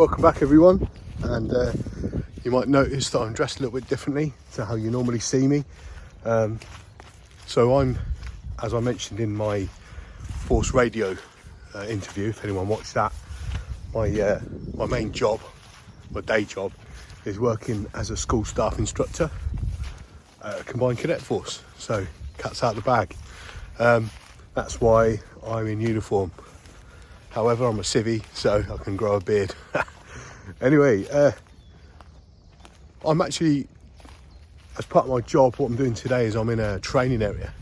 Welcome back everyone, and you might notice that I'm dressed a little bit differently to how you normally see me. So I'm, as I mentioned in my Force radio interview, if anyone watched that, my main job, my day job, is working as a School Staff Instructor at a Combined Cadet Force. So cat's out of the bag. That's why I'm in uniform. However, I'm a civvy, so I can grow a beard. Anyway, I'm actually, as part of my job, what I'm doing today is I'm in a training area,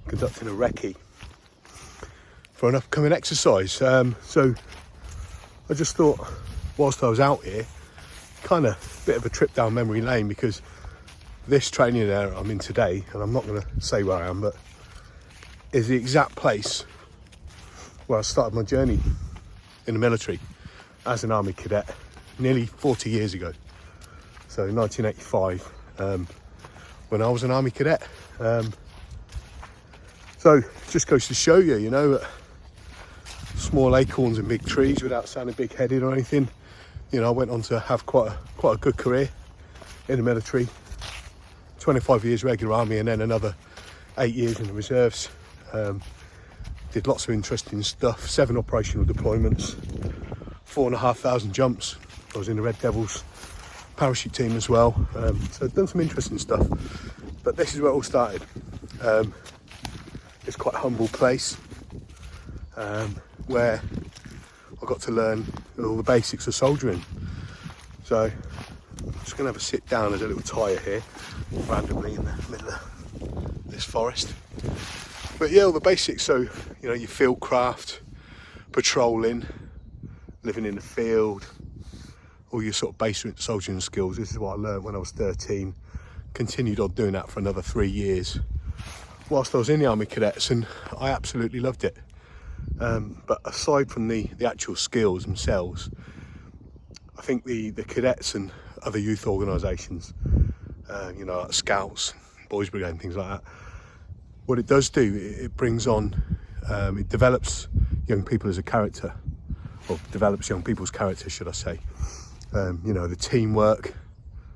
conducting a recce for an upcoming exercise. So I just thought, whilst I was out here, kind of a bit of a trip down memory lane, because this training area I'm in today, and I'm not going to say where I am, but is the exact place where I started my journey in the military as an Army Cadet nearly 40 years ago. So 1985, when I was an Army Cadet. So it just goes to show you, you know, small acorns and big trees, without sounding big-headed or anything. You know, I went on to have quite a good career in the military. 25 years regular army, and then another 8 years in the reserves. Did lots of interesting stuff, 7 operational deployments, 4,500 jumps. I was in the Red Devils parachute team as well. So I've done some interesting stuff, but this is where it all started. It's quite a humble place, where I got to learn all the basics of soldiering. So I'm just gonna have a sit down. There's a little tyre here, randomly in the middle of this forest. But yeah, all the basics. So, you know, your fieldcraft, patrolling, living in the field, all your sort of basic soldiering skills. This is what I learned when I was 13. Continued on doing that for another 3 years whilst I was in the Army Cadets, and I absolutely loved it. But aside from the actual skills themselves, I think the cadets and other youth organisations, you know, like Scouts, Boys Brigade and things like that, what it does do, it brings on, it develops young people as a character, or develops young people's character, should I say. You know, the teamwork,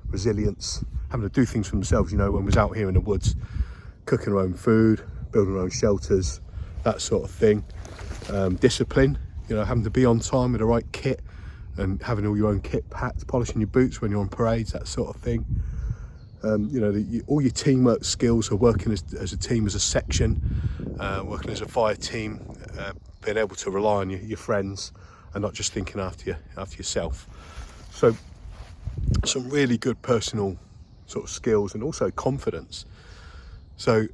resilience, having to do things for themselves. You know, when we was out here in the woods, cooking our own food, building our own shelters, that sort of thing. Discipline, you know, having to be on time with the right kit, and having all your own kit packed, polishing your boots when you're on parades, that sort of thing. You know, all your teamwork skills are working as a team, as a section, working as a fire team, being able to rely on your friends and not just thinking after yourself. So some really good personal sort of skills, and also confidence. So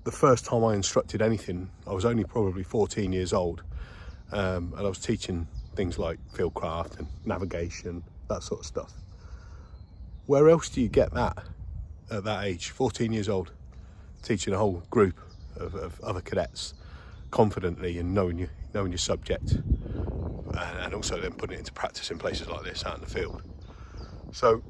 the first time I instructed anything, I was only probably 14 years old, and I was teaching things like fieldcraft and navigation, that sort of stuff. Where else do you get that at that age, 14 years old, teaching a whole group of other cadets confidently and knowing your subject, and also then putting it into practice in places like this, out in the field. So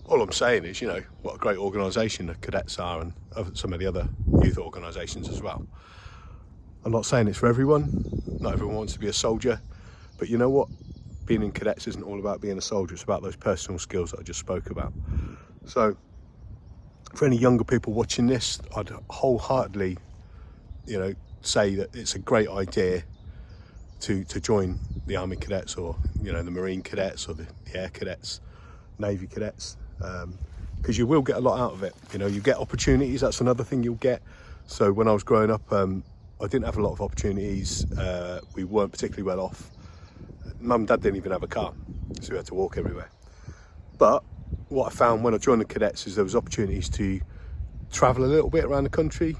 all I'm saying is, you know, what a great organisation the cadets are, and some of the other youth organisations as well. I'm not saying it's for everyone. Not everyone wants to be a soldier, but you know what? Being in cadets isn't all about being a soldier. It's about those personal skills that I just spoke about. So for any younger people watching this, I'd wholeheartedly, you know, say that it's a great idea to join the Army Cadets, or, you know, the Marine Cadets, or the Air Cadets, Navy Cadets, because you will get a lot out of it. You know, you get opportunities. That's another thing you'll get. So when I was growing up, I didn't have a lot of opportunities. We weren't particularly well off. Mum and Dad didn't even have a car, so we had to walk everywhere. But what I found when I joined the cadets is there was opportunities to travel a little bit around the country,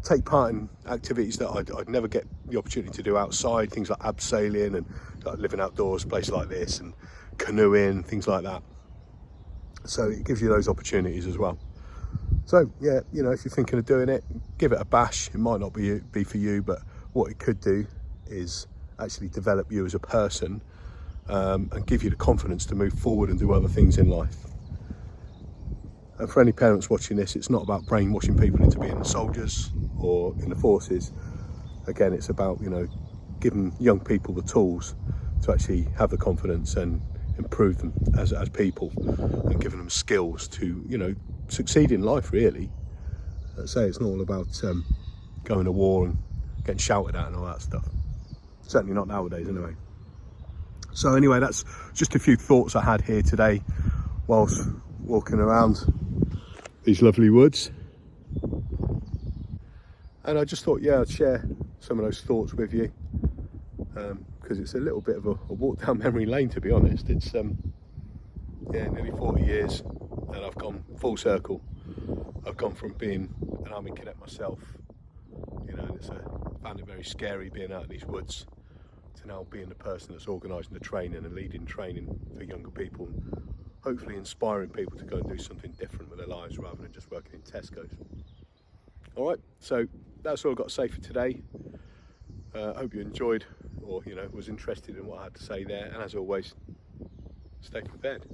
take part in activities that I'd never get the opportunity to do outside, things like abseiling and like living outdoors, places like this, and canoeing, things like that. So it gives you those opportunities as well. So yeah, you know, if you're thinking of doing it, give it a bash. It might not be for you, but what it could do is actually develop you as a person, and give you the confidence to move forward and do other things in life. And for any parents watching this, it's not about brainwashing people into being soldiers or in the forces. Again, it's about, you know, giving young people the tools to actually have the confidence and improve them as people, and giving them skills to, you know, succeed in life really. Let's say it's not all about going to war and getting shouted at and all that stuff. Certainly not nowadays anyway. So anyway, that's just a few thoughts I had here today whilst walking around these lovely woods. And I just thought, yeah, I'd share some of those thoughts with you, because it's a little bit of a walk down memory lane, to be honest. It's yeah, nearly 40 years and I've gone full circle. I've gone from being an Army Cadet myself, you know, and I found it very scary being out in these woods, to now being the person that's organising the training and leading training for younger people, and hopefully inspiring people to go and do something different with their lives rather than just working in Tesco's. Alright, so that's all I've got to say for today. I hope you enjoyed, or, you know, was interested in what I had to say there, and as always, stay prepared.